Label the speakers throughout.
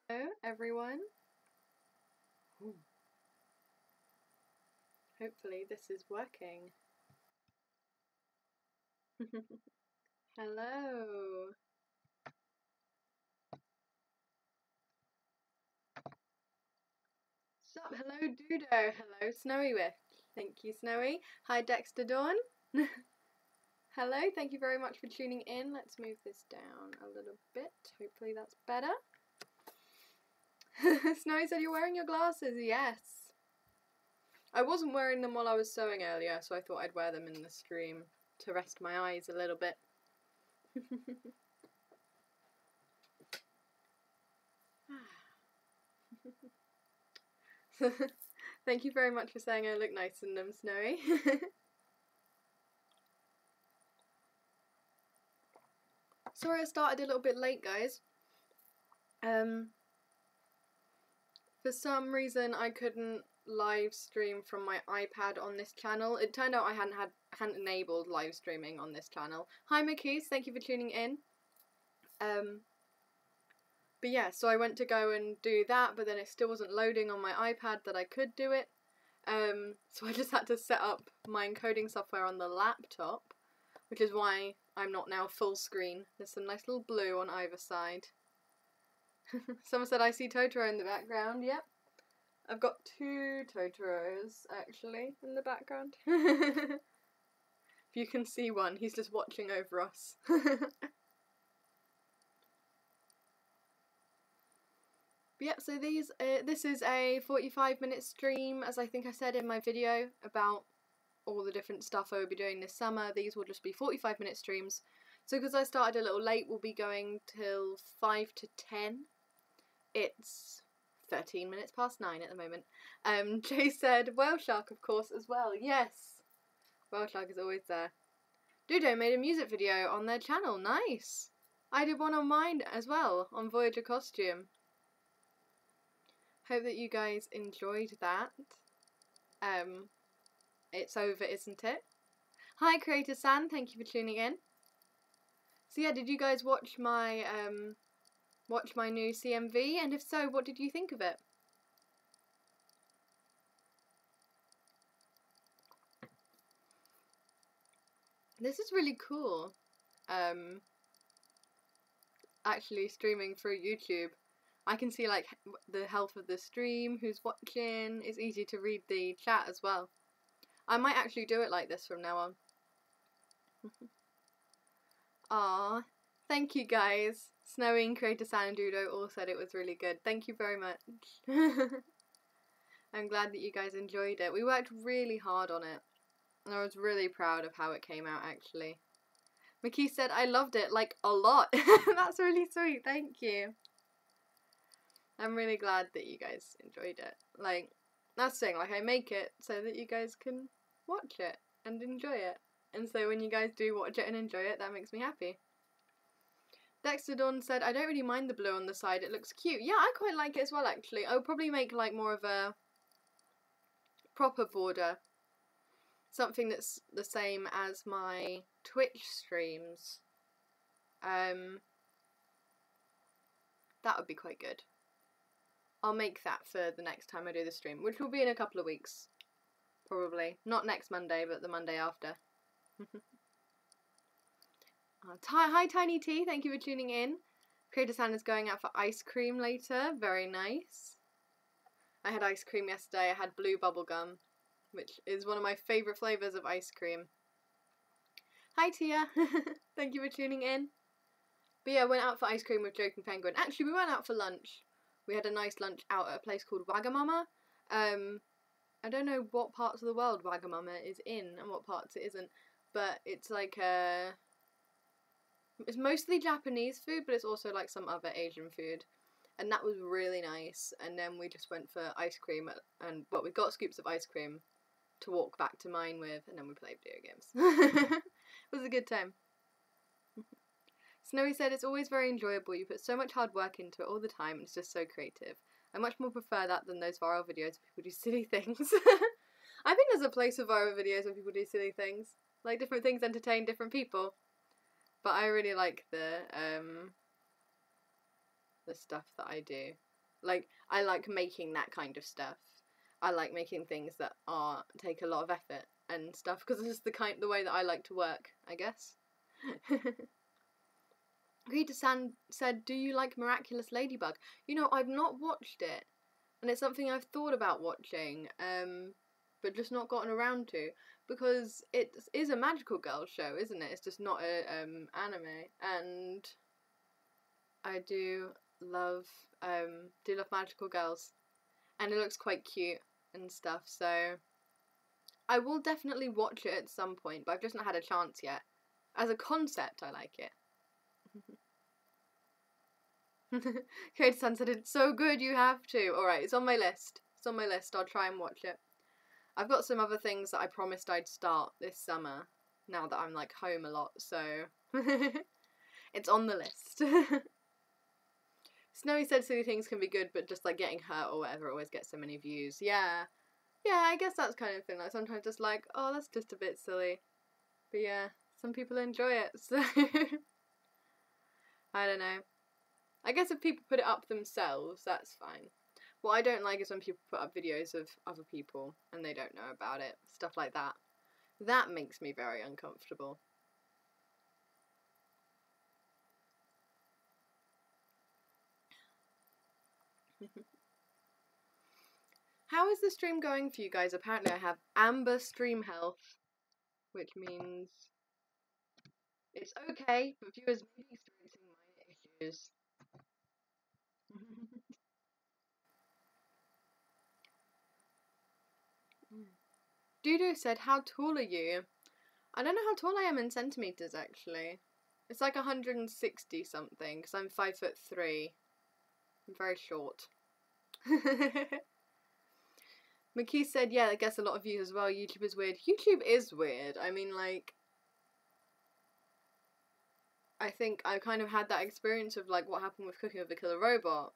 Speaker 1: Hello, everyone. Ooh. Hopefully this is working. Hello. Sup? Hello, Dudo. Hello, Snowy With. Thank you, Snowy. Hi, Dexter Dawn. Hello, thank you very much for tuning in. Let's move this down a little bit. Hopefully that's better. Snowy said you're wearing your glasses. Yes. I wasn't wearing them while I was sewing earlier, so I thought I'd wear them in the stream to rest my eyes a little bit. Thank you very much for saying I look nice in them, Snowy. Sorry I started a little bit late, guys. For some reason I couldn't live stream from my iPad on this channel. It turned out I hadn't enabled live streaming on this channel. Hi Mickey's, thank you for tuning in. But yeah, so I went to go and do that, but then it still wasn't loading on my iPad that I could do it. So I just had to set up my encoding software on the laptop, which is why I'm not now full screen. There's some nice little blue on either side. Someone said I see Totoro in the background. Yep. I've got two Totoros, actually, in the background. If you can see one, he's just watching over us. But yeah, so this is a 45-minute stream, as I think I said in my video, about all the different stuff I will be doing this summer. These will just be 45-minute streams. So because I started a little late, we'll be going till 5 to 10. It's 13 minutes past 9 at the moment. Jay said, Whale Shark, of course, as well. Yes, Whale Shark is always there. Dudo made a music video on their channel. Nice. I did one on mine as well, on Voyager Costume. Hope that you guys enjoyed that. It's over, isn't it? Hi, Creator San. Thank you for tuning in. So yeah, did you guys watch my new CMV? And if so, what did you think of it? This is really cool. Actually streaming through YouTube. I can see like the health of the stream, who's watching. It's easy to read the chat as well. I might actually do it like this from now on. Aww. Thank you guys. Snowy and Creator San and Dudo all said it was really good. Thank you very much. I'm glad that you guys enjoyed it. We worked really hard on it. And I was really proud of how it came out, actually. Mickey said, I loved it, like, a lot. That's really sweet, thank you. I'm really glad that you guys enjoyed it. Like, that's the thing, like, I make it so that you guys can watch it and enjoy it. And so when you guys do watch it and enjoy it, that makes me happy. Dexter Dawn said, I don't really mind the blue on the side, it looks cute. Yeah, I quite like it as well, actually. I'll probably make, like, more of a proper border. Something that's the same as my Twitch streams. That would be quite good. I'll make that for the next time I do the stream, which will be in a couple of weeks. Probably. Not next Monday, but the Monday after. Hi Tiny T, thank you for tuning in. Creator San is going out for ice cream later. Very nice. I had ice cream yesterday. I had blue bubblegum, which is one of my favourite flavours of ice cream. Hi Tia, thank you for tuning in. But yeah, I went out for ice cream with Joking Penguin. Actually, we went out for lunch. We had a nice lunch out at a place called Wagamama. I don't know what parts of the world Wagamama is in and what parts it isn't, but it's like it's mostly Japanese food, but it's also like some other Asian food. And that was really nice. And then we just went for ice cream, well, we got scoops of ice cream to walk back to mine with, and then we played video games. It was a good time. Snowy said, it's always very enjoyable. You put so much hard work into it all the time, and it's just so creative. I much more prefer that than those viral videos where people do silly things. I think there's a place for viral videos where people do silly things. Like, different things entertain different people. But I really like the stuff that I do. Like, I like making that kind of stuff. I like making things that take a lot of effort and stuff, because this is the way that I like to work, I guess. Rita-san said, do you like Miraculous Ladybug? You know, I've not watched it, and it's something I've thought about watching, but just not gotten around to, because it is a magical girl show, isn't it? It's just not a anime, and I do love magical girls, and it looks quite cute and stuff, so I will definitely watch it at some point, but I've just not had a chance yet. As a concept, I like it. Kate-san said, it's so good, you have to. Alright, it's on my list. It's on my list. I'll try and watch it. I've got some other things that I promised I'd start this summer, now that I'm, like, home a lot, so it's on the list. Snowy said silly things can be good, but just, like, getting hurt or whatever always gets so many views. Yeah. Yeah, I guess that's kind of thing. Like, sometimes just like, oh, that's just a bit silly. But yeah, some people enjoy it, so I don't know. I guess if people put it up themselves, that's fine. What I don't like is when people put up videos of other people and they don't know about it. Stuff like that. That makes me very uncomfortable. How is the stream going for you guys? Apparently I have amber stream health, which means it's okay, but viewers may be experiencing my issues. Dudu said, how tall are you? I don't know how tall I am in centimetres, actually. It's like 160 something, because I'm 5'3". I'm very short. McKee said, yeah, I guess a lot of views as well. YouTube is weird. YouTube is weird. I mean, like, I think I kind of had that experience of, like, what happened with Cooking with a Killer Robot.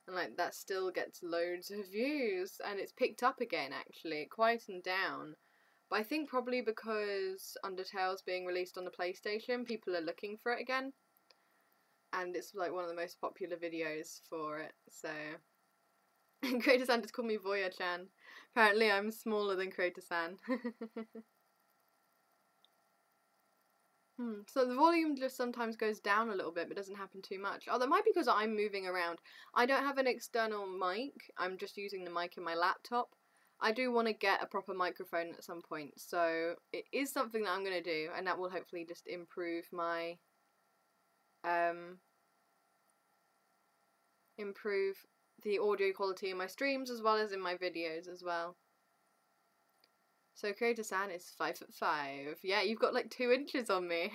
Speaker 1: And, like, that still gets loads of views. And it's picked up again, actually. It quietened down. But I think probably because Undertale's being released on the PlayStation, people are looking for it again. And it's, like, one of the most popular videos for it, so... Creator-san just called me Voya-chan. Apparently I'm smaller than Creator-san. So the volume just sometimes goes down a little bit, but doesn't happen too much. Oh, that might be because I'm moving around. I don't have an external mic. I'm just using the mic in my laptop. I do want to get a proper microphone at some point, so it is something that I'm going to do, and that will hopefully just improve my, improve the audio quality in my streams as well as in my videos as well. So Creator-san is 5'5". Yeah, you've got like 2 inches on me.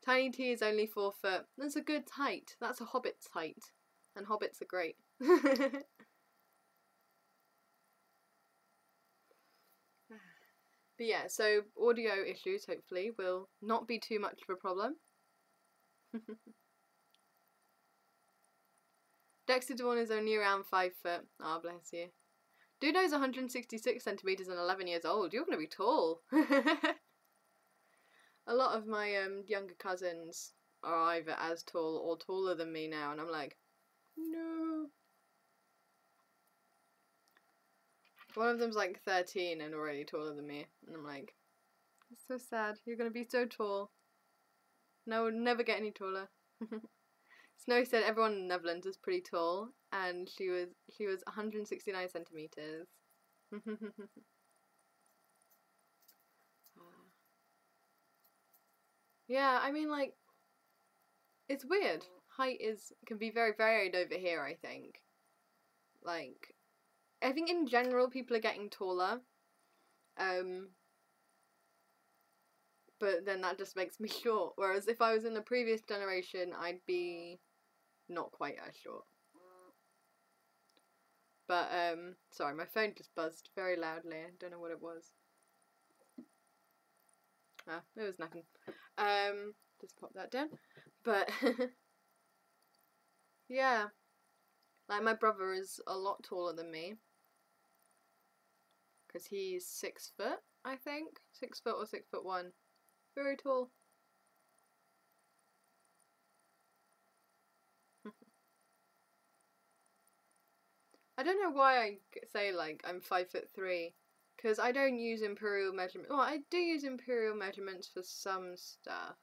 Speaker 1: Tiny T is only 4 foot. That's a good height. That's a hobbit's height. And hobbits are great. But yeah, so audio issues hopefully will not be too much of a problem. Dexter Dawn is only around 5 foot. Ah, oh, bless you. Duno's 166 centimetres and 11 years old. You're going to be tall. A lot of my younger cousins are either as tall or taller than me now, and I'm like, no. One of them's like 13 and already taller than me, and I'm like, it's so sad. You're going to be so tall. No, never get any taller. Snow said everyone in the Netherlands is pretty tall, and she was 169 centimeters. Yeah, I mean, like, it's weird. Height can be very varied over here, I think. Like, I think in general people are getting taller. But then that just makes me short. Whereas if I was in the previous generation, I'd be not quite as short. But, sorry, my phone just buzzed very loudly. I don't know what it was. Ah, it was nothing. Just pop that down. But, yeah. Like, my brother is a lot taller than me. Because he's 6 foot, I think. 6 foot or 6'1". Very tall. I don't know why I say, like, I'm 5'3", because I don't use imperial measurements. Well, I do use imperial measurements for some stuff.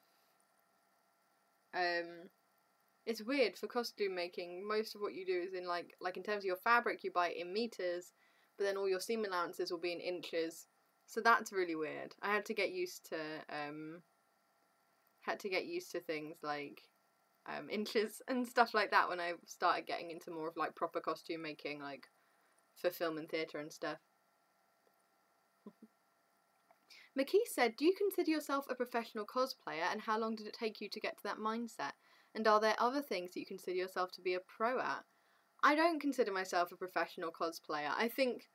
Speaker 1: It's weird for costume making. Most of what you do is in, like in terms of your fabric, you buy it in meters, but then all your seam allowances will be in inches. So that's really weird. I had to get used to, things like inches and stuff like that when I started getting into more of like proper costume making, like for film and theatre and stuff. McKee said, do you consider yourself a professional cosplayer, and how long did it take you to get to that mindset? And are there other things that you consider yourself to be a pro at? I don't consider myself a professional cosplayer. I think,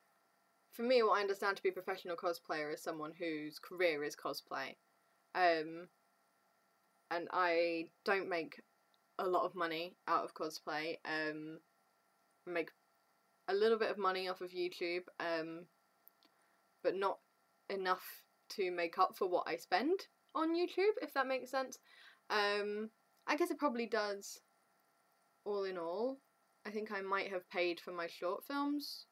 Speaker 1: for me, what I understand to be a professional cosplayer is someone whose career is cosplay. And I don't make a lot of money out of cosplay. I make a little bit of money off of YouTube, but not enough to make up for what I spend on YouTube, if that makes sense. I guess it probably does, all in all. I think I might have paid for my short films,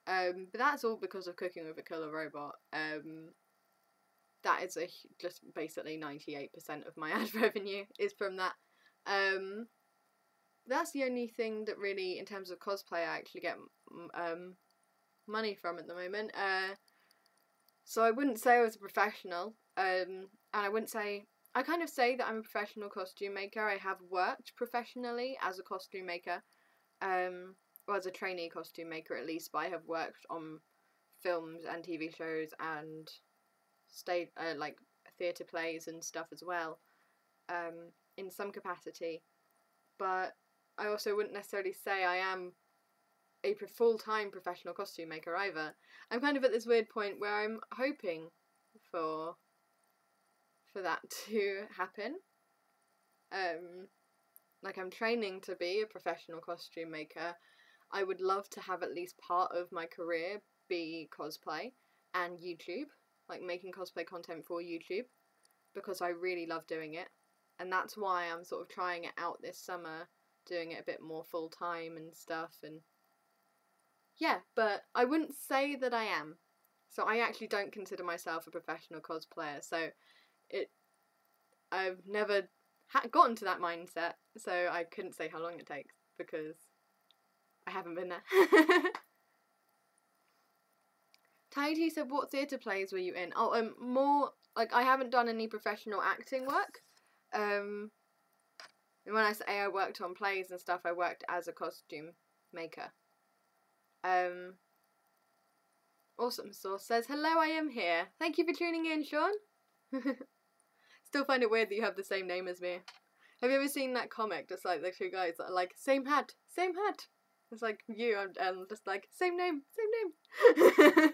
Speaker 1: but that's all because of Cooking with a Killer Robot. That is just basically 98% of my ad revenue is from that. That's the only thing that really, in terms of cosplay, I actually get money from at the moment. So I wouldn't say I was a professional, and I wouldn't say, I kind of say that I'm a professional costume maker. I have worked professionally as a costume maker, or as a trainee costume maker at least, but I have worked on films and TV shows and like theatre plays and stuff as well, in some capacity. But I also wouldn't necessarily say I am a full-time professional costume maker either. I'm kind of at this weird point where I'm hoping for that to happen. Like, I'm training to be a professional costume maker. I would love to have at least part of my career be cosplay and YouTube, like making cosplay content for YouTube, because I really love doing it. And that's why I'm sort of trying it out this summer, doing it a bit more full-time and stuff, and yeah, but I wouldn't say that I am. So I actually don't consider myself a professional cosplayer, so I've never gotten to that mindset, so I couldn't say how long it takes, because I haven't been there. Tidy said, what theatre plays were you in? Oh, more, like, I haven't done any professional acting work. And when I say I worked on plays and stuff, I worked as a costume maker. Awesome Sauce says, hello, I am here. Thank you for tuning in, Sean. Still find it weird that you have the same name as me. Have you ever seen that comic, just like the two guys that are like, same hat, same hat? It's like you, and just like, same name, same name.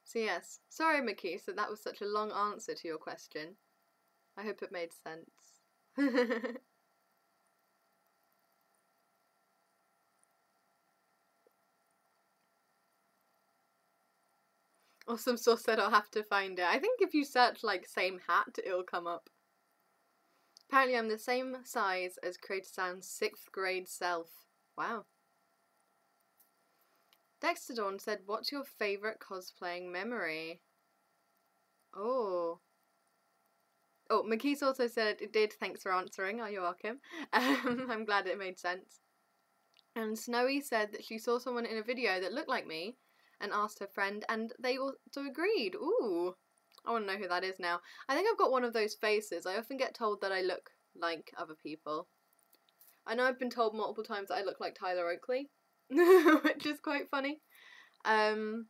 Speaker 1: So yes, sorry Mickey, so that was such a long answer to your question. I hope it made sense. Awesome Sauce said I'll have to find it. I think if you search like same hat, it'll come up. Apparently I'm the same size as Creator Sound's 6th grade self. Wow. Dexter Dawn said, what's your favourite cosplaying memory? Oh. Oh, McKees also said it did, thanks for answering. Oh, you're welcome. I'm glad it made sense. And Snowy said that she saw someone in a video that looked like me and asked her friend, and they also agreed. Ooh. I want to know who that is now. I think I've got one of those faces. I often get told that I look like other people. I know I've been told multiple times that I look like Tyler Oakley, which is quite funny. But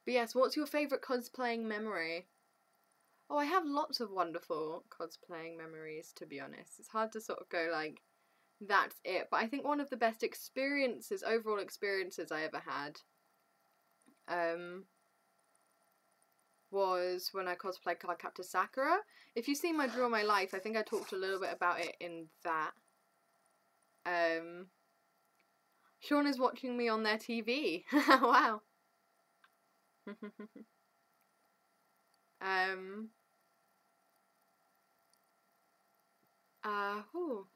Speaker 1: yes, what's your favourite cosplaying memory? Oh, I have lots of wonderful cosplaying memories, to be honest. It's hard to sort of go like, that's it. But I think one of the best experiences, overall experiences I ever had, was when I cosplayed Cardcaptor Sakura. If you've seen my Draw My Life, I think I talked a little bit about it in that. Sean is watching me on their TV. Wow. Ooh.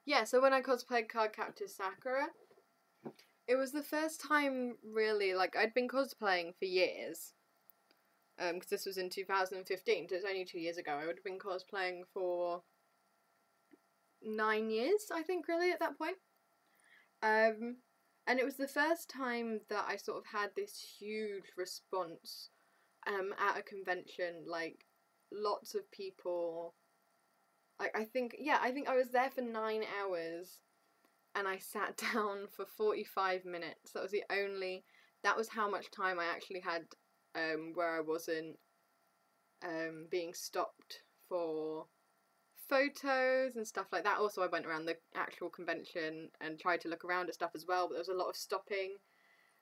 Speaker 1: Yeah, so when I cosplayed Cardcaptor Sakura, it was the first time really, like, I'd been cosplaying for years. Because this was in 2015, so it's only 2 years ago. I would have been cosplaying for 9 years, I think, really, at that point. And it was the first time that I sort of had this huge response at a convention, like, lots of people. I think I was there for 9 hours, and I sat down for 45 minutes. That was how much time I actually had, where I wasn't being stopped for photos and stuff like that. Also, I went around the actual convention and tried to look around at stuff as well, but there was a lot of stopping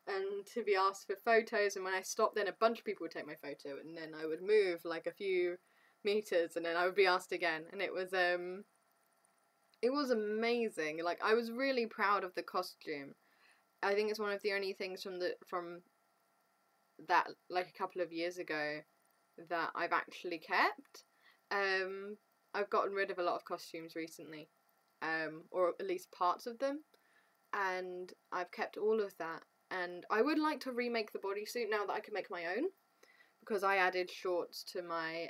Speaker 1: and to be asked for photos, and when I stopped, then a bunch of people would take my photo, and then I would move like a few meters, and then I would be asked again, and it was amazing. Like, I was really proud of the costume. I think it's one of the only things from that, like, a couple of years ago that I've actually kept. I've gotten rid of a lot of costumes recently, or at least parts of them, and I've kept all of that. And I would like to remake the bodysuit now that I can make my own, because I added shorts to my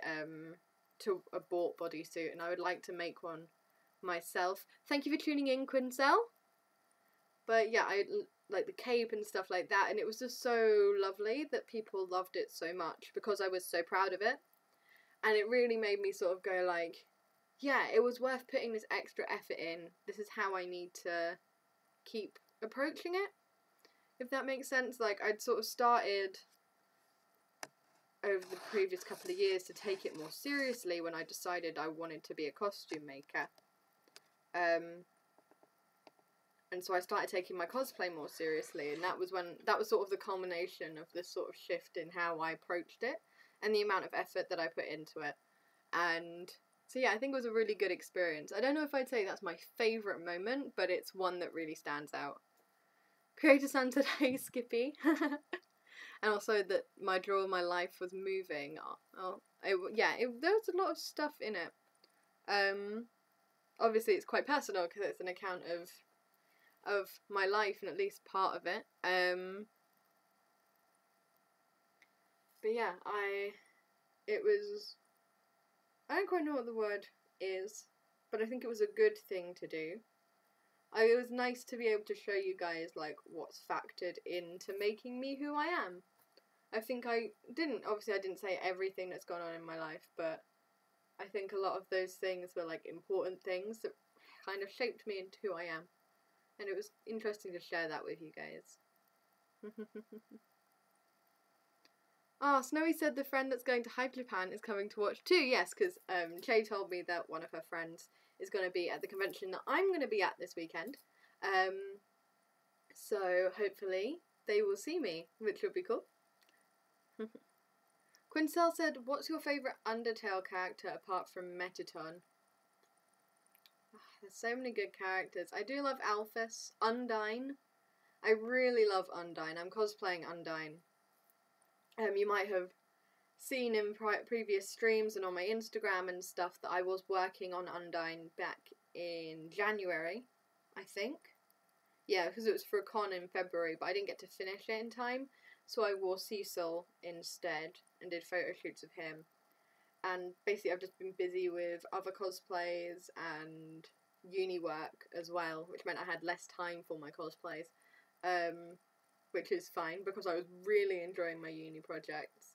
Speaker 1: to a bought bodysuit, and I would like to make one myself. Thank you for tuning in, Quincel. But yeah, I like the cape and stuff like that, and it was just so lovely that people loved it so much because I was so proud of it. And it really made me sort of go like, yeah, it was worth putting this extra effort in. This is how I need to keep approaching it, if that makes sense. Like, I'd sort of started over the previous couple of years to take it more seriously when I decided I wanted to be a costume maker. And so I started taking my cosplay more seriously, and that was sort of the culmination of this sort of shift in how I approached it and the amount of effort that I put into it. And so yeah, I think it was a really good experience. I don't know if I'd say that's my favourite moment, but it's one that really stands out. Creator Sun today, Skippy. And also that my draw of my life was moving. There was a lot of stuff in it. Obviously it's quite personal because it's an account of my life, and at least part of it. But yeah, I don't quite know what the word is, but I think it was a good thing to do. It was nice to be able to show you guys, like, what's factored into making me who I am. I think I didn't say everything that's gone on in my life, but I think a lot of those things were, like, important things that kind of shaped me into who I am. And it was interesting to share that with you guys. Snowy said the friend that's going to Hype Japan is coming to watch too. Yes, because Che told me that one of her friends is going to be at the convention that I'm going to be at this weekend. So hopefully they will see me, which would be cool. Quincel said, what's your favourite Undertale character apart from Metaton? There's so many good characters. I do love Alphys, Undyne. I really love Undyne. I'm cosplaying Undyne. You might have seen in previous streams and on my Instagram and stuff that I was working on Undyne back in January, I think. Yeah, because it was for a con in February, but I didn't get to finish it in time, so I wore Cecil instead and did photo shoots of him. And basically I've just been busy with other cosplays and uni work as well, which meant I had less time for my cosplays, which is fine because I was really enjoying my uni projects.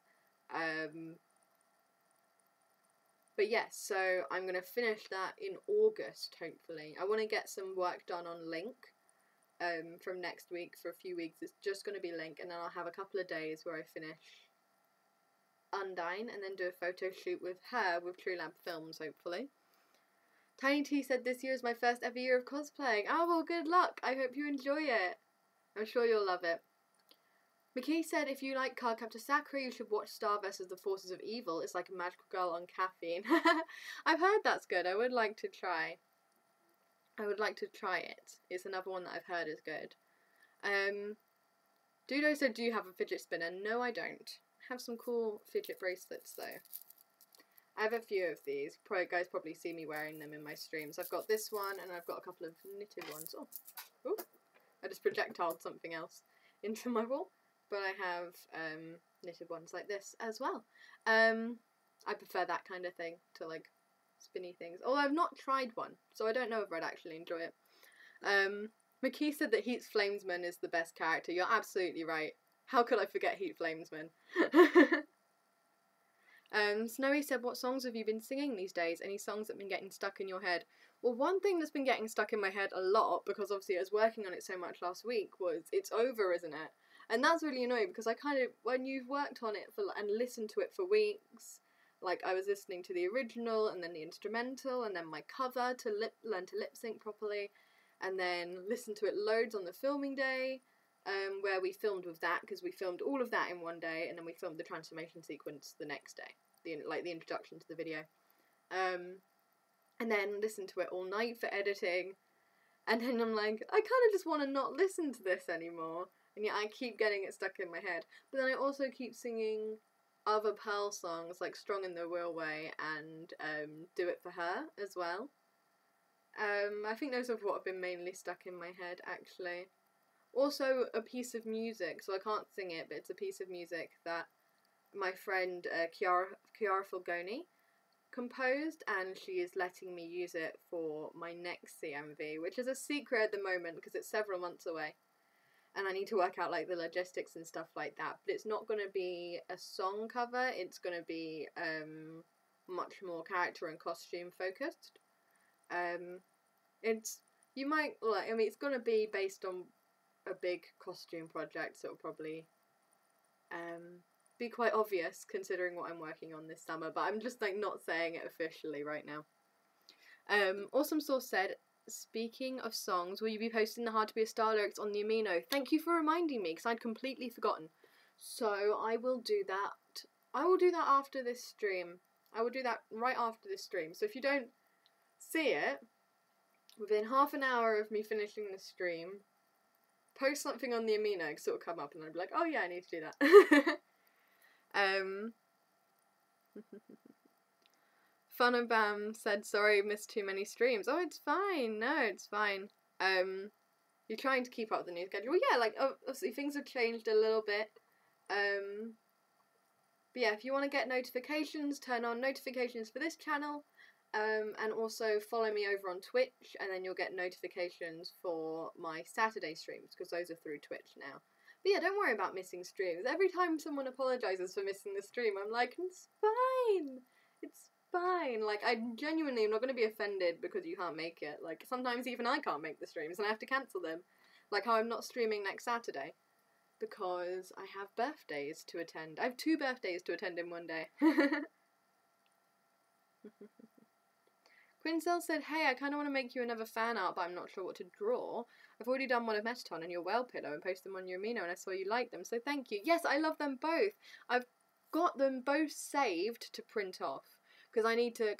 Speaker 1: But yes, so I'm going to finish that in August, hopefully. I want to get some work done on Link from next week for a few weeks. It's just going to be Link, and then I'll have a couple of days where I finish Undyne and then do a photo shoot with her with True Lab Films, hopefully. Tiny T said this year is my first ever year of cosplaying. Oh, well, good luck. I hope you enjoy it. I'm sure you'll love it. McKee said if you like Cardcaptor Sakura, you should watch Star vs. the Forces of Evil. It's like a magical girl on caffeine. I've heard that's good. I would like to try. I would like to try it. It's another one that I've heard is good. Dudo said, do you have a fidget spinner? No, I don't. I have some cool fidget bracelets though. I have a few of these. You guys probably see me wearing them in my streams. I've got this one and I've got a couple of knitted ones. Oh, ooh, I just projectiled something else into my wall. But I have knitted ones like this as well. I prefer that kind of thing to like spinny things. Although I've not tried one, so I don't know if I'd actually enjoy it. McKee said that Heat Flamesman is the best character. You're absolutely right. How could I forget Heat Flamesman? Snowy said, what songs have you been singing these days? Any songs that have been getting stuck in your head? Well, one thing that's been getting stuck in my head a lot, because obviously I was working on it so much last week, was It's Over, Isn't It? And that's really annoying, because I kind of, when you've worked on it and listened to it for weeks, like I was listening to the original, and then the instrumental, and then my cover to learn to lip sync properly, and then listen to it loads on the filming day, where we filmed with that, because we filmed all of that in one day, and then we filmed the transformation sequence the next day, the introduction to the video, and then listen to it all night for editing, and then I'm like, I kind of just want to not listen to this anymore, and yet I keep getting it stuck in my head. But then I also keep singing other Pearl songs, like Strong in the Real Way and Do It For Her as well. I think those are what have been mainly stuck in my head, actually. Also, a piece of music, so I can't sing it, but it's a piece of music that my friend Chiara Fulgoni composed, and she is letting me use it for my next CMV, which is a secret at the moment because it's several months away, and I need to work out like the logistics and stuff like that. But it's not going to be a song cover, it's going to be much more character and costume focused. It's going to be based on a big costume project, so it'll probably be quite obvious considering what I'm working on this summer, but I'm just like not saying it officially right now. Awesome Source said, speaking of songs, will you be posting the Hard to Be a Star lyrics on the Amino? Thank you for reminding me, because I'd completely forgotten. So I will do that. I will do that after this stream. I will do that right after this stream. So if you don't see it within half an hour of me finishing the stream, post something on the Amino, because it'll come up and I'll be like, oh yeah, I need to do that. Fun and Bam said, sorry, missed too many streams. Oh, it's fine. No, it's fine. You're trying to keep up with the new schedule. Well, yeah, like, obviously things have changed a little bit. But yeah, if you want to get notifications, turn on notifications for this channel. And also follow me over on Twitch, and then you'll get notifications for my Saturday streams, because those are through Twitch now. But yeah, don't worry about missing streams. Every time someone apologises for missing the stream, I'm like, it's fine. It's fine. Like, I genuinely am not going to be offended because you can't make it. Like, sometimes even I can't make the streams and I have to cancel them. Like how I'm not streaming next Saturday because I have birthdays to attend. I have 2 birthdays to attend in one day. Quincel said, hey, I kind of want to make you another fan art, but I'm not sure what to draw. I've already done one of Metaton and your Well Pillow and posted them on your Amino, and I saw you like them, so thank you. Yes, I love them both. I've got them both saved to print off, because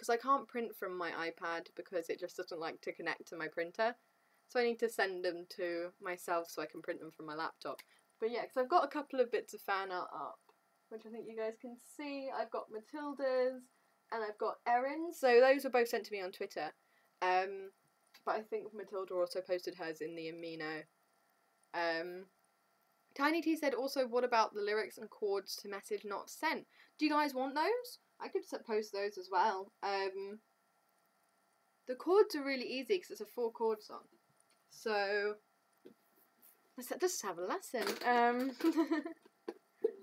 Speaker 1: I can't print from my iPad because it just doesn't like to connect to my printer. So I need to send them to myself so I can print them from my laptop. But yeah, because I've got a couple of bits of fan art up, which I think you guys can see. I've got Matilda's, and I've got Erin's, so those were both sent to me on Twitter. But I think Matilda also posted hers in the Amino. Tiny T said, also, what about the lyrics and chords to message not sent? Do you guys want those? I could post those as well. The chords are really easy because it's a 4-chord song. So, let's just have a lesson.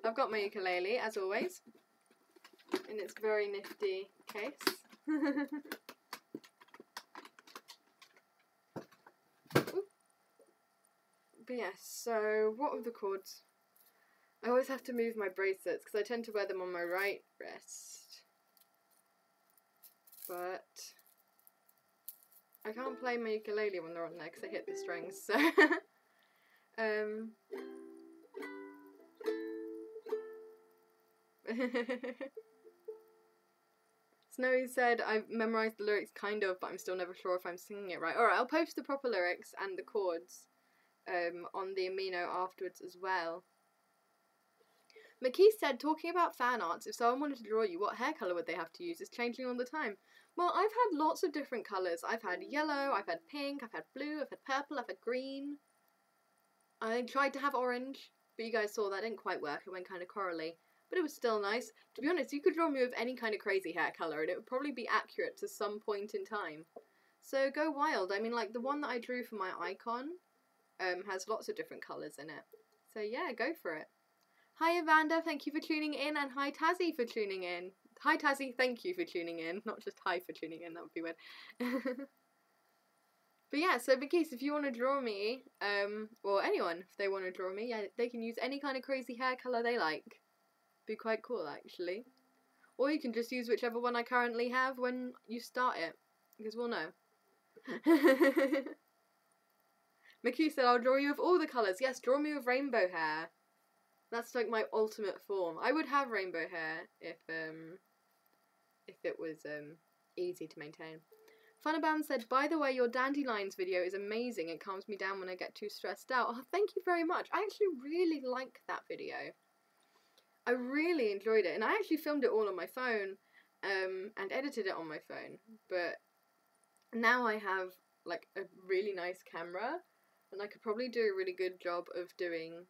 Speaker 1: I've got my ukulele, as always, in its very nifty case. But yes, so what are the chords? I always have to move my bracelets because I tend to wear them on my right wrist. But I can't play my ukulele when they're on there because I hit the strings, so Snowy said, I've memorised the lyrics kind of, but I'm still never sure if I'm singing it right. Alright, I'll post the proper lyrics and the chords on the amino afterwards as well. McKee said, talking about fan arts, if someone wanted to draw you, what hair colour would they have to use? It's changing all the time. Well, I've had lots of different colours. I've had yellow, I've had pink, I've had blue, I've had purple, I've had green. I tried to have orange, but you guys saw that didn't quite work. It went kind of corally. But it was still nice. To be honest, you could draw me with any kind of crazy hair colour and it would probably be accurate to some point in time. So go wild. I mean, like, the one that I drew for my icon has lots of different colours in it. So yeah, go for it. Hi Evander, thank you for tuning in, and hi Tazzy for tuning in. Hi Tazzy, thank you for tuning in, not just hi for tuning in, that would be weird. But yeah, so Bakis, if you want to draw me, or anyone, if they want to draw me, yeah, they can use any kind of crazy hair colour they like. Be quite cool, actually. Or you can just use whichever one I currently have when you start it, because we'll know. McKee said, I'll draw you with all the colours. Yes, draw me with rainbow hair. That's like my ultimate form. I would have rainbow hair if it was easy to maintain. Funabound said, by the way, your dandelions video is amazing. It calms me down when I get too stressed out. Oh, thank you very much. I actually really like that video. I really enjoyed it, and I actually filmed it all on my phone and edited it on my phone. But now I have like a really nice camera, and I could probably do a really good job of doing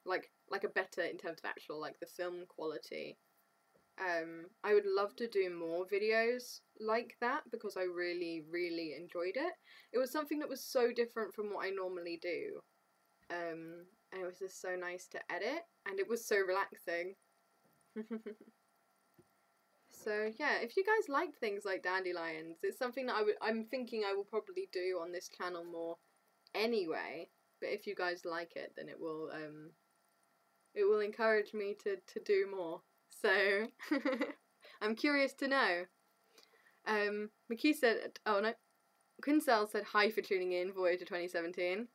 Speaker 1: like a better in terms of actual like the film quality. I would love to do more videos like that because I really enjoyed it. It was something that was so different from what I normally do, and it was just so nice to edit, and it was so relaxing. So yeah, if you guys like things like dandelions, it's something that I'm thinking I will probably do on this channel more anyway. But if you guys like it, then it will encourage me to do more. So I'm curious to know. McKee said, oh no, Quincel said hi for tuning in, Voyager 2017.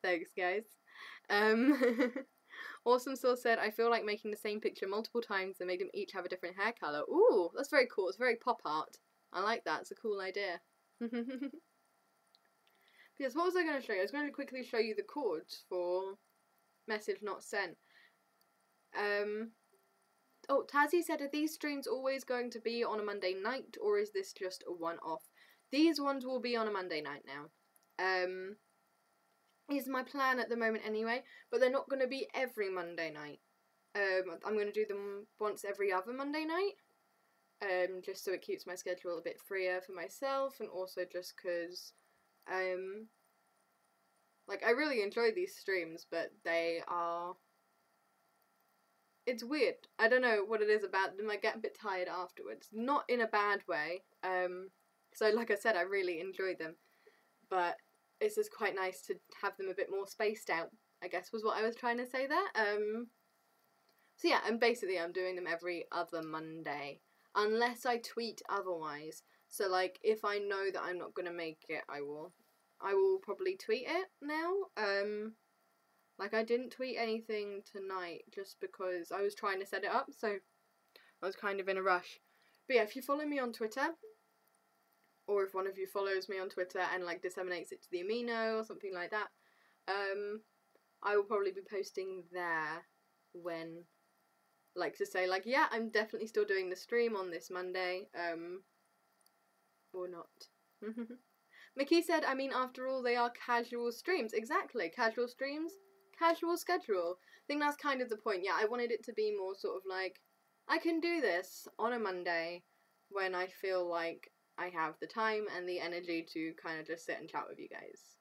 Speaker 1: Thanks guys. Awesome Source said, I feel like making the same picture multiple times and made them each have a different hair colour. Ooh, that's very cool. It's very pop art. I like that. It's a cool idea. Yes, what was I going to show you? I was going to quickly show you the chords for Message Not Sent. Oh, Tazzy said, are these streams always going to be on a Monday night, or is this just a one-off? These ones will be on a Monday night now. Is my plan at the moment anyway, but they're not going to be every Monday night. I'm going to do them once every other Monday night, just so it keeps my schedule a bit freer for myself, and also just because, like, I really enjoy these streams, but they are... It's weird. I don't know what it is about them. I get a bit tired afterwards. Not in a bad way. So like I said, I really enjoy them. But it's just quite nice to have them a bit more spaced out, I guess was what I was trying to say there. So yeah, and basically I'm doing them every other Monday. Unless I tweet otherwise. So like, if I know that I'm not going to make it, I will probably tweet it now. Like, I didn't tweet anything tonight just because I was trying to set it up, so I was kind of in a rush. But yeah, if you follow me on Twitter, or if one of you follows me on Twitter and, like, disseminates it to the amino or something like that, I will probably be posting there when, like, to say, like, yeah, I'm definitely still doing the stream on this Monday, or not. Mickey said, I mean, after all, they are casual streams. Exactly, casual streams. Casual schedule. I think that's kind of the point. Yeah, I wanted it to be more sort of like, I can do this on a Monday when I feel like I have the time and the energy to kind of just sit and chat with you guys.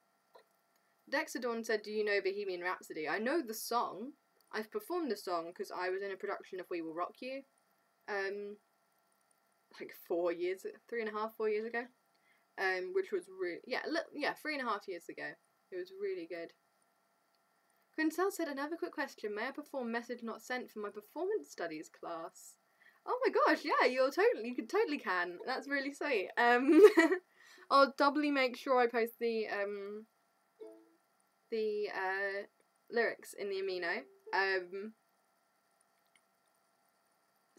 Speaker 1: Dexadorn said, do you know Bohemian Rhapsody? I know the song. I've performed the song because I was in a production of We Will Rock You. Like 4 years, 3.5, 4 years ago. Which was really, yeah, 3.5 years ago. It was really good. Quincel said, another quick question. May I perform Message Not Sent for my performance studies class? Oh my gosh, yeah, you totally can. That's really sweet. I'll doubly make sure I post the lyrics in the amino.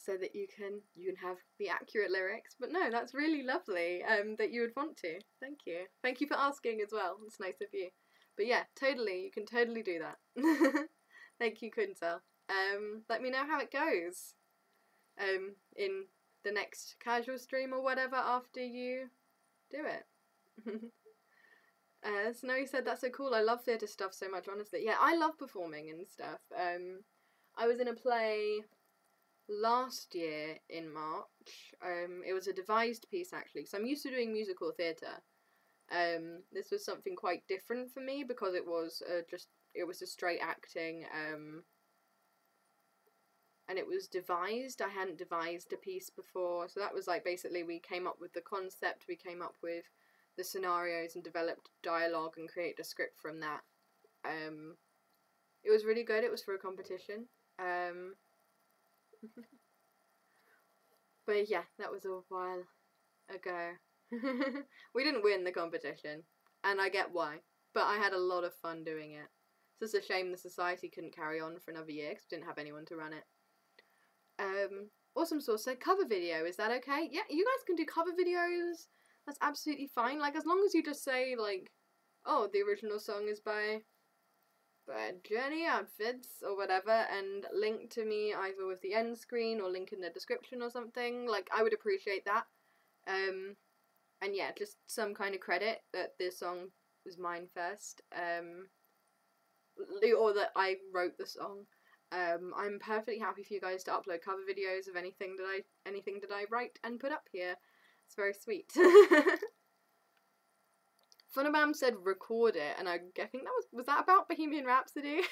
Speaker 1: so that you can have the accurate lyrics. But no, that's really lovely that you would want to. Thank you. Thank you for asking as well. It's nice of you. But yeah, totally, you can totally do that. Thank you, Quintel. Let me know how it goes in the next casual stream or whatever after you do it. Snowy said, that's so cool. I love theatre stuff so much, honestly. Yeah, I love performing and stuff. I was in a play last year in March. It was a devised piece, actually, because I'm used to doing musical theatre. This was something quite different for me because it was a straight acting, and it was devised. I hadn't devised a piece before, so that was like basically we came up with the concept, we came up with the scenarios and developed dialogue and created a script from that. It was really good. It was for a competition. But yeah, that was a while ago. We didn't win the competition, and I get why, but I had a lot of fun doing it. It's just a shame the society couldn't carry on for another year because we didn't have anyone to run it. Awesome Source said, cover video, is that okay? Yeah, you guys can do cover videos. That's absolutely fine. Like, as long as you just say, like, oh, the original song is by Journey Outfits or whatever, and link to me either with the end screen or link in the description or something. Like, I would appreciate that. And yeah, just some kind of credit that this song was mine first. Or that I wrote the song. I'm perfectly happy for you guys to upload cover videos of anything that I write and put up here. It's very sweet. Funabam said record it, and I think that was that about Bohemian Rhapsody?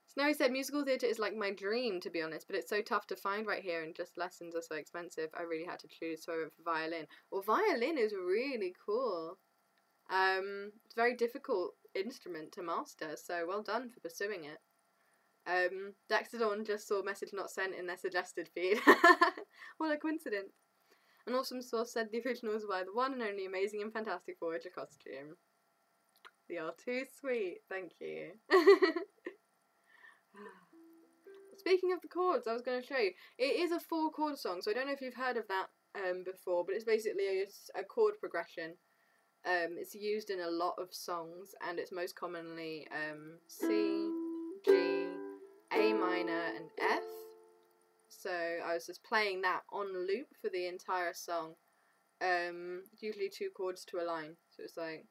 Speaker 1: Snowy said musical theatre is like my dream, to be honest, but it's so tough to find right here and just lessons are so expensive. I really had to choose, so I went for violin. Well, violin is really cool. It's a very difficult instrument to master, so well done for pursuing it. Daxodon just saw message not sent in their suggested feed. What a coincidence. An Awesome Source said the original is by the one and only amazing and fantastic Voyager Costume. They are too sweet, thank you. Speaking of the chords, I was going to show you. It is a 4-chord song, so I don't know if you've heard of that before, but it's basically a chord progression. It's used in a lot of songs, and it's most commonly C, G, A minor, and F. So I was just playing that on loop for the entire song. Usually 2 chords to a line, so it's like.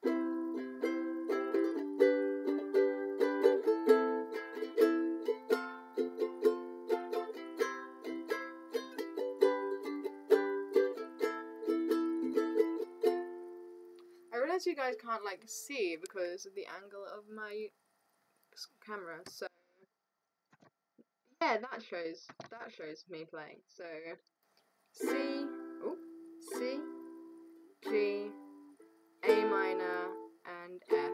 Speaker 1: You guys can't like see because of the angle of my camera, so yeah, that shows me playing. So C, C, G, A minor, and F.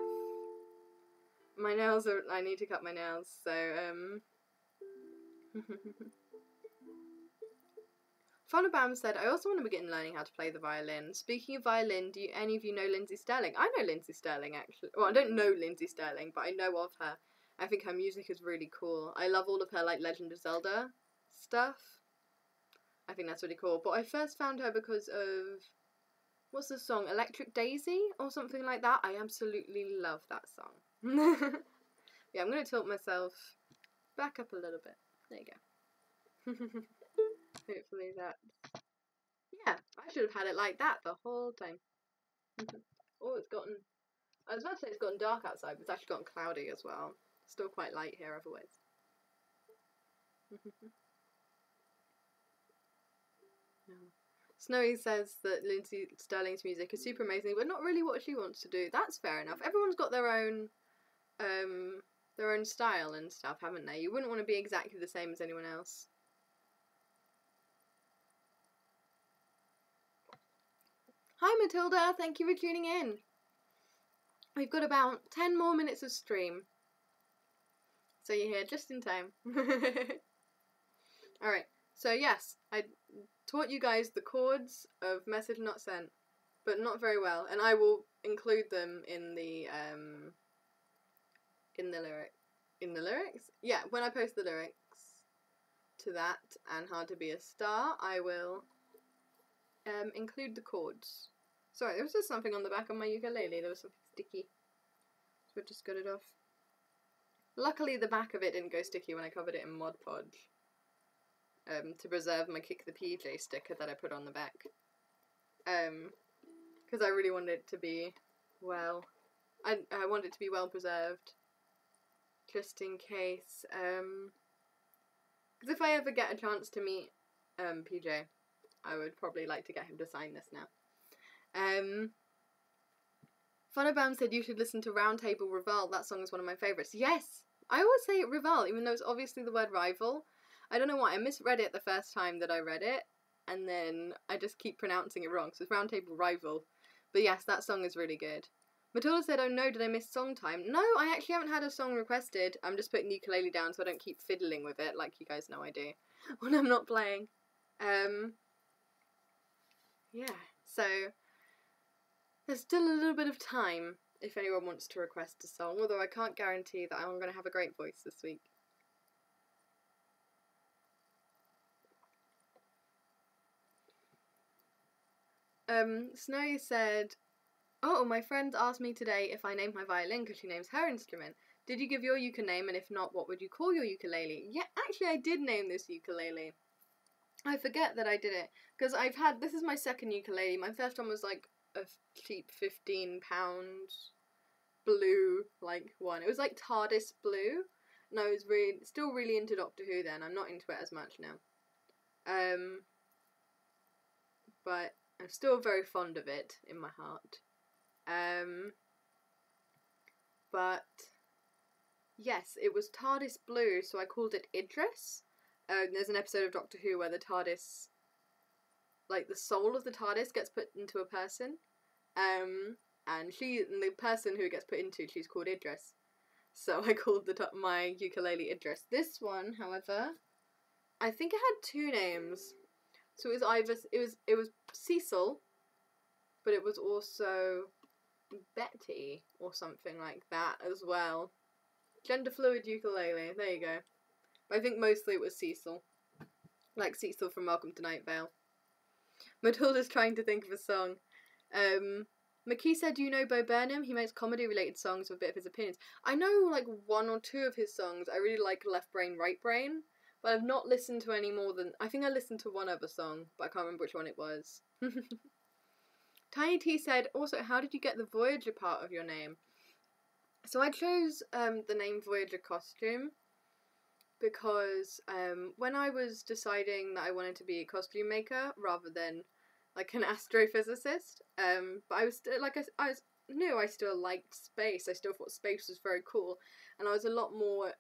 Speaker 1: My nails are, I need to cut my nails, so Funabam said, I also want to begin learning how to play the violin. Speaking of violin, do any of you know Lindsay Sterling? I know Lindsay Sterling, actually. Well, I don't know Lindsay Sterling, but I know of her. I think her music is really cool. I love all of her, like, Legend of Zelda stuff. I think that's really cool. But I first found her because of, what's the song? Electric Daisy? Or something like that. I absolutely love that song. Yeah, I'm going to tilt myself back up a little bit. There you go. Hopefully that. Yeah, I should have had it like that the whole time. Oh, it's gotten. I was about to say it's gotten dark outside, but it's actually gotten cloudy as well. Still quite light here otherwise. Yeah. Snowy says that Lindsay Sterling's music is super amazing, but not really what she wants to do. That's fair enough. Everyone's got their own style and stuff, haven't they? You wouldn't want to be exactly the same as anyone else. Hi Matilda, thank you for tuning in. We've got about 10 more minutes of stream. So you're here just in time. Alright, so yes, I taught you guys the chords of Message Not Sent, but not very well, and I will include them in the lyrics? Yeah, when I post the lyrics. to that and How to Be a Star, I will include the chords. Sorry, there was just something on the back of my ukulele. There was something sticky. So I just got it off. Luckily the back of it didn't go sticky when I covered it in Mod Podge. To preserve my Kick the PJ sticker that I put on the back. Because I really wanted it to be well. I want it to be well preserved. Just in case. Because if I ever get a chance to meet PJ, I would probably like to get him to sign this now. Funabam said you should listen to Roundtable Rival. That song is one of my favourites. Yes! I always say Rival, even though it's obviously the word rival. I don't know why. I misread it the first time that I read it, and then I just keep pronouncing it wrong. So it's Roundtable Rival. But yes, that song is really good. Matilda said, oh no, did I miss song time? No, I actually haven't had a song requested. I'm just putting the ukulele down so I don't keep fiddling with it, like you guys know I do, when I'm not playing. Yeah, so there's still a little bit of time if anyone wants to request a song, although I can't guarantee that I'm going to have a great voice this week. Snowy said, oh, my friend asked me today if I named my violin because she names her instrument. Did you give your ukulele name, and if not, what would you call your ukulele? Yeah, actually I did name this ukulele. I forget that I did it, because this is my second ukulele. My first one was like a cheap £15 blue, like, one. It was like TARDIS blue. And I was still really into Doctor Who then. I'm not into it as much now. But I'm still very fond of it in my heart. But yes, it was TARDIS blue, so I called it Idris. There's an episode of Doctor Who where the TARDIS, like the soul of the TARDIS gets put into a person, and the person who it gets put into, she's called Idris. So I called my ukulele Idris. This one, however, I think it had two names. So it was Cecil, but it was also Betty or something like that as well. Gender fluid ukulele. There you go. But I think mostly it was Cecil. Like Cecil from Welcome to Night Vale. Matilda's trying to think of a song. McKee said, do you know Bo Burnham? He makes comedy-related songs with a bit of his opinions. I know, like, one or two of his songs. I really like Left Brain, Right Brain. But I've not listened to any more than... I think I listened to one other song, but I can't remember which one it was. Tiny T said, also, how did you get the Voyager part of your name? So I chose the name Voyager Costume because when I was deciding that I wanted to be a costume maker rather than like an astrophysicist, but I was still, like, I knew I still liked space. I still thought space was very cool, and I was a lot more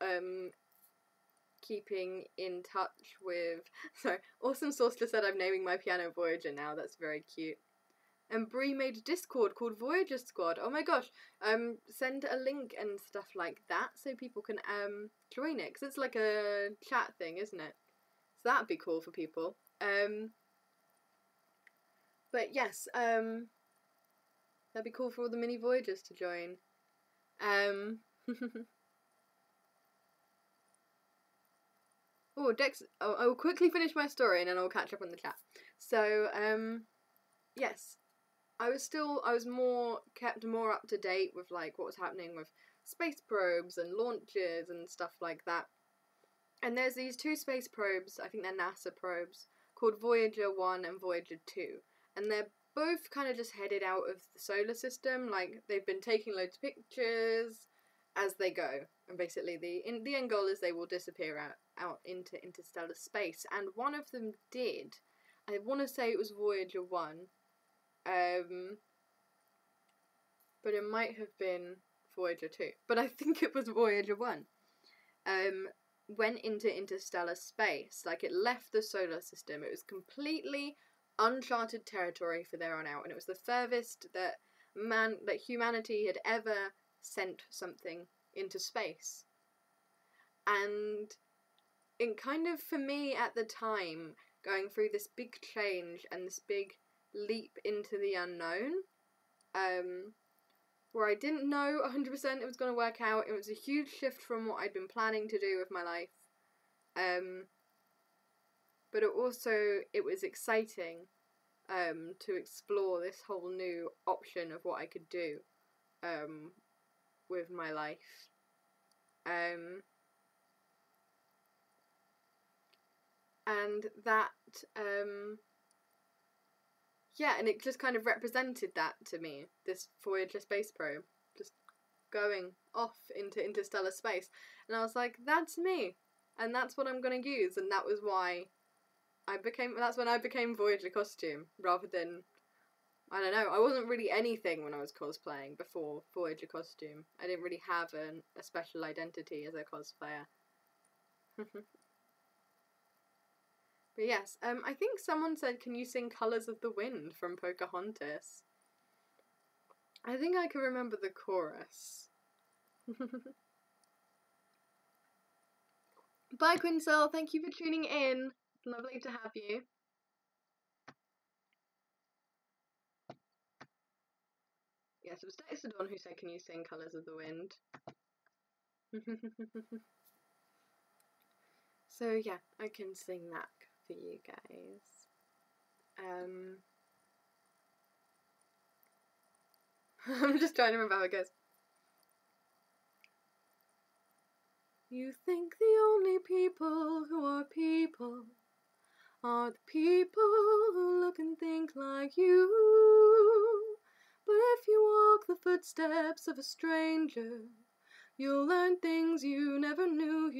Speaker 1: keeping in touch with... So, Awesome Saucer said I'm naming my piano Voyager now. That's very cute. And Bree made a Discord called Voyager Squad. Oh my gosh. Send a link and stuff like that so people can join it, because it's like a chat thing, isn't it? So that'd be cool for people. But yes, that'd be cool for all the mini Voyagers to join. Oh, Dex. Oh, I will quickly finish my story and then I'll catch up on the chat. So, yes, I was kept more up to date with like what was happening with space probes and launches and stuff like that. And there's these two space probes, I think they're NASA probes, called Voyager 1 and Voyager 2. And they're both kind of just headed out of the solar system. Like, they've been taking loads of pictures as they go. And basically the end goal is they will disappear out into interstellar space. And one of them did. I want to say it was Voyager 1. But it might have been Voyager 2. But I think it was Voyager 1. Went into interstellar space. Like, it left the solar system. It was completely uncharted territory for there on out. And it was the furthest that humanity had ever sent something into space. And it kind of, for me at the time, going through this big change and this big leap into the unknown, where I didn't know 100% it was going to work out. It was a huge shift from what I'd been planning to do with my life. but it was exciting to explore this whole new option of what I could do with my life. And that yeah, and it just kind of represented that to me, this Voyager space probe just going off into interstellar space, and I was like, that's me, and that's what I'm gonna use. And that was why that's when I became Voyager Costume, rather than, I don't know, I wasn't really anything when I was cosplaying before Voyager Costume. I didn't really have a special identity as a cosplayer. But yes, I think someone said, can you sing Colours of the Wind from Pocahontas? I think I can remember the chorus. Bye, Quincel, thank you for tuning in. Lovely to have you. Yes, it was Dexadon who said, can you sing Colours of the Wind? So yeah, I can sing that for you guys. I'm just trying to remember how it goes. You think the only people who are people are the people who look and think like you. But if you walk the footsteps of a stranger, you'll learn things you never knew.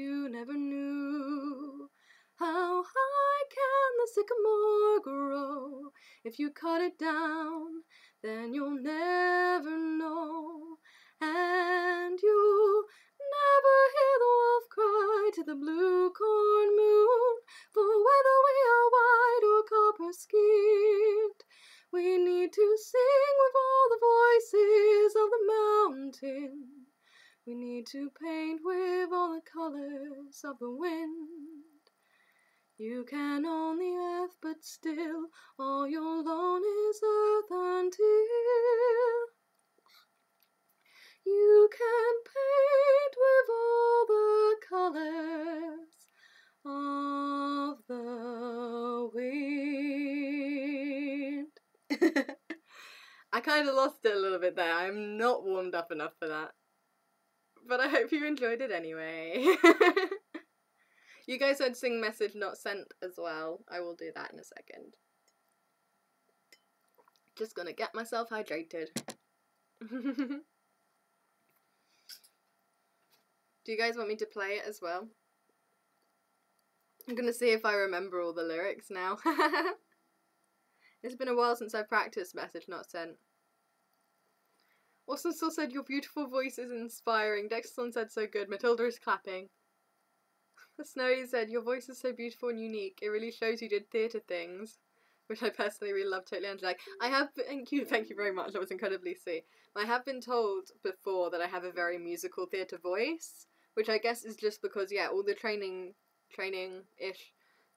Speaker 1: How high can the sycamore grow? If you cut it down, then you'll never know. And you'll never hear the wolf cry to the blue corn moon. For whether we are white or copper-skinned, we need to sing with all the voices of the mountain. We need to paint with all the colors of the wind. You can own the earth, but still all you'll own is earth until you can paint with all the colors of the wind. I kind of lost it a little bit there. I'm not warmed up enough for that. But I hope you enjoyed it anyway. You guys said sing message not sent as well. I will do that in a second. Just gonna get myself hydrated. Do you guys want me to play it as well? I'm gonna see if I remember all the lyrics now. It's been a while since I've practiced message not sent. Austin still said your beautiful voice is inspiring. Dexter said so good. Matilda is clapping. Snowy said your voice is so beautiful and unique. It really shows you did theatre things, which I personally really love. Totally understand. I have thank you very much. That was incredibly sweet. I have been told before that I have a very musical theatre voice, which I guess is just because all the training-ish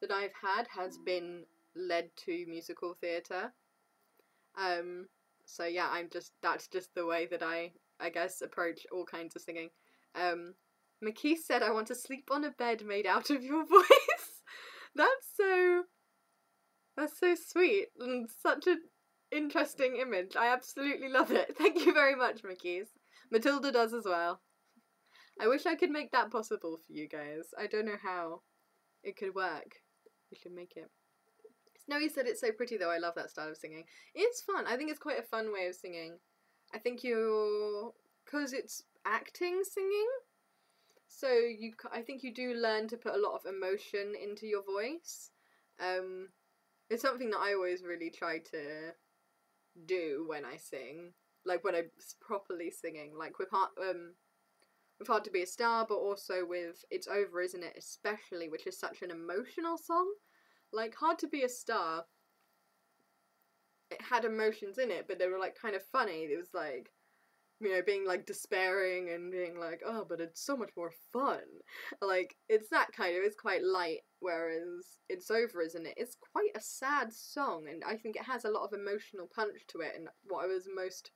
Speaker 1: that I've had has been led to musical theatre. So yeah, that's just the way that I guess approach all kinds of singing. McKee said I want to sleep on a bed made out of your voice. That's so sweet and such an interesting image. I absolutely love it. Thank you very much, McKees. Matilda does as well. I wish I could make that possible for you guys. I don't know how it could work. We should make it. Snowy said it's so pretty though. I love that style of singing. It's fun. I think it's quite a fun way of singing. I think because it's acting singing, so I think you do learn to put a lot of emotion into your voice. It's something that I always really try to do when I sing, like when I'm properly singing, like with Hard to Be a Star, but also with It's Over, Isn't It, especially, which is such an emotional song. Like, Hard to Be a Star, it had emotions in it, but they were, like, kind of funny. It was, like, being, like, despairing and being like, oh, but it's so much more fun. Like, it's that kind of, it's quite light, whereas It's Over, Isn't It? It's quite a sad song, and I think it has a lot of emotional punch to it, and what I was most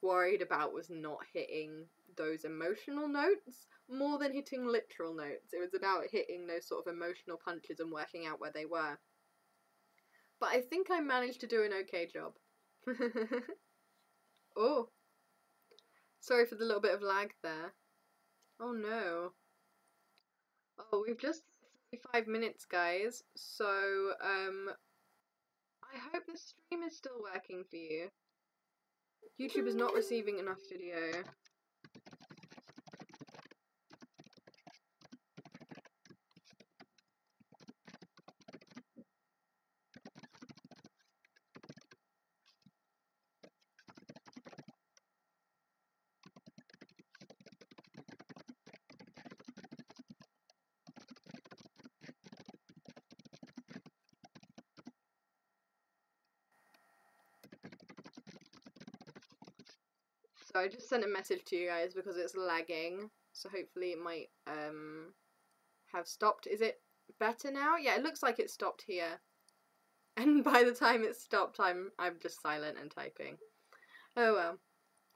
Speaker 1: worried about was not hitting those emotional notes more than hitting literal notes. It was about hitting those sort of emotional punches and working out where they were. But I think I managed to do an okay job. Oh, sorry for the little bit of lag there. Oh no. Oh, we've just 5 minutes, guys, so I hope the stream is still working for you. YouTube is not receiving enough video. So I just sent a message to you guys because it's lagging, so hopefully it might have stopped. Is it better now? Yeah, it looks like it stopped here. And by the time it stopped, I'm just silent and typing. Oh well.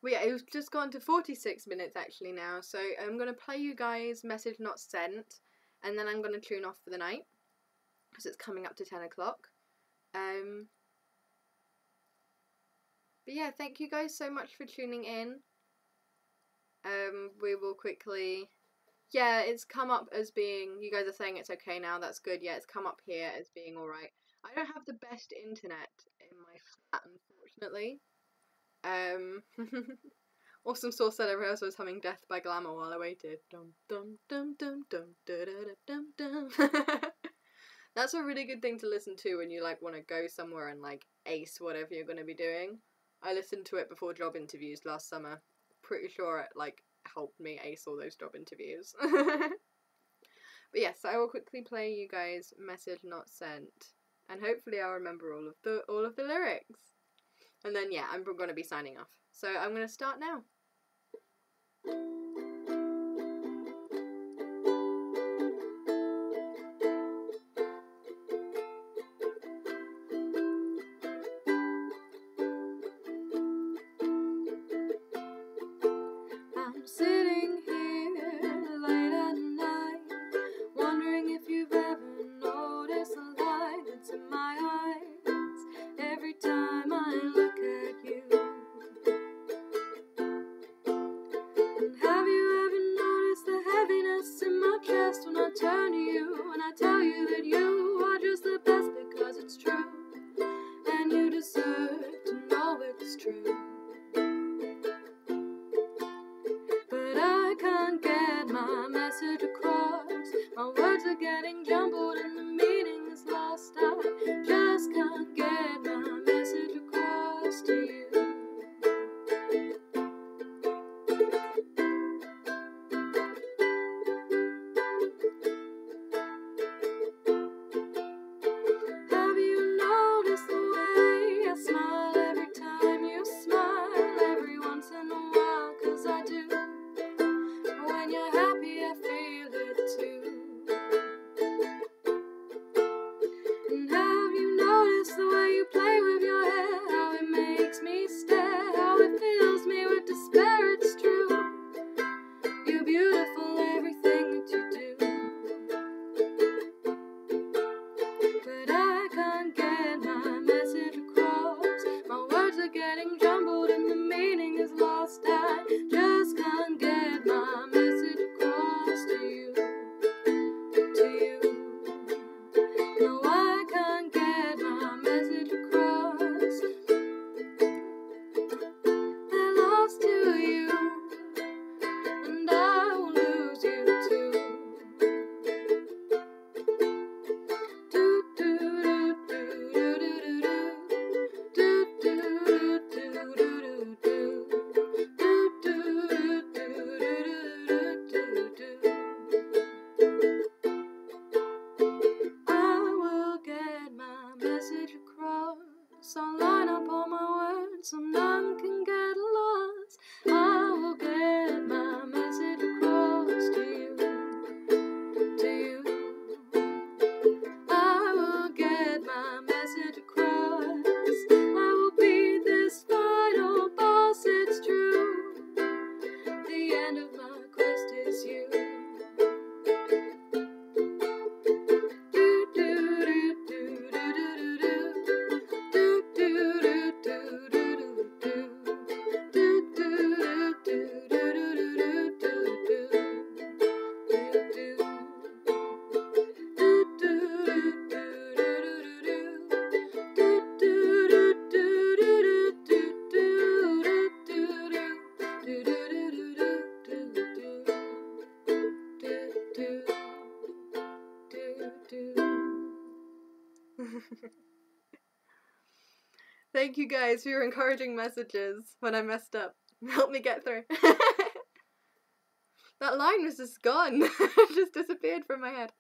Speaker 1: Well, yeah, it was just gone to 46 minutes actually now, so I'm going to play you guys Message Not Sent, and then I'm going to tune off for the night, because it's coming up to 10 o'clock. But yeah, thank you guys so much for tuning in. We will quickly... Yeah, it's come up as being... You guys are saying it's okay now, that's good. Yeah, it's come up here as being alright. I don't have the best internet in my flat, unfortunately. Awesome Source said I realised I was humming Death by Glamour while I waited. Dum dum dum dum dum dum dum dum. That's a really good thing to listen to when you like want to go somewhere and like ace whatever you're going to be doing. I listened to it before job interviews last summer. Pretty sure it like helped me ace all those job interviews. But yes, I will quickly play you guys Message Not Sent, and hopefully I'll remember all of the lyrics. And then yeah, I'm going to be signing off. So I'm going to start now. I'm sitting here late at night, wondering if you've ever noticed the light that's in my eyes every time I look at you. And have you ever noticed the heaviness in my chest when I turn to you and I tell you that you are just the best because it's true, and you deserve to know it's true. But I can't get my message across. My words are getting jumbled and the meaning is lost. I just can't get my message across to you. Have you noticed the way I smile every time you smile? Every once in a while, 'cause I do. When you're happy, I feel it too. And have you noticed the way you play with your hair? How it makes me stare, how it fills me with despair, it's true. You're beautiful, everything that you do. But I can't get my message across. My words are getting jumbled and the meaning is lost. I just can't get my message across to you. Thank you guys for your encouraging messages when I messed up. Help me get through. That line was just gone. It just disappeared from my head.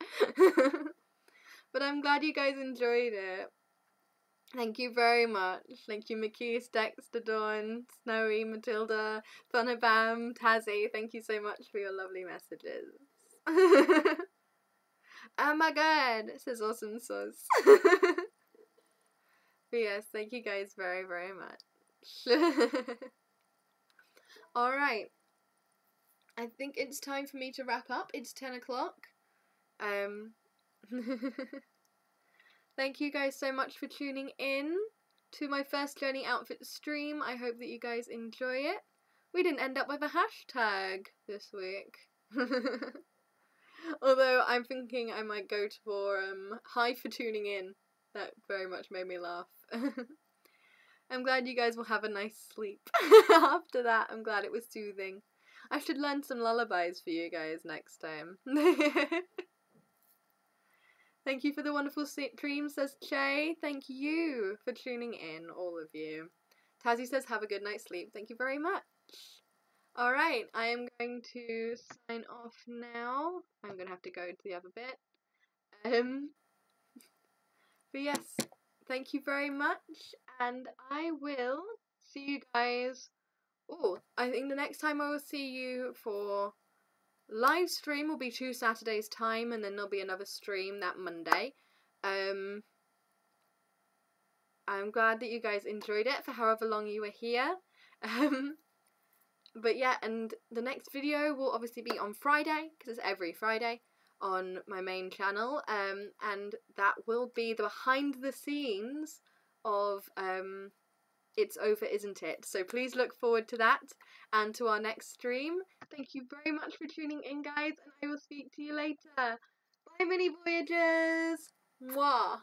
Speaker 1: But I'm glad you guys enjoyed it. Thank you very much. Thank you, Makis, Dexter, Dawn, Snowy, Matilda, Thunderbam, Tazzy. Thank you so much for your lovely messages. Oh my god, this is awesome sauce. But yes, thank you guys very, very much. Alright. I think it's time for me to wrap up. It's 10 o'clock. Thank you guys so much for tuning in to my first Journey outfit stream. I hope that you guys enjoy it. We didn't end up with a hashtag this week. Although I'm thinking I might go for hi for tuning in. That very much made me laugh. I'm glad you guys will have a nice sleep after that. I'm glad it was soothing. I should learn some lullabies for you guys next time. Thank you for the wonderful stream, says Che. Thank you for tuning in, all of you. Tazzy says, have a good night's sleep. Thank you very much. Alright, I am going to sign off now. I'm going to have to go to the other bit. But yes, thank you very much, and I will see you guys. Oh, I think the next time I will see you for live stream will be 2 Saturdays time, and then there'll be another stream that Monday. I'm glad that you guys enjoyed it for however long you were here. But yeah, and the next video will obviously be on Friday, because it's every Friday on my main channel, and that will be the behind the scenes of It's Over, Isn't It? So please look forward to that and to our next stream. Thank you very much for tuning in, guys, and I will speak to you later. Bye, mini Voyagers! Mwah!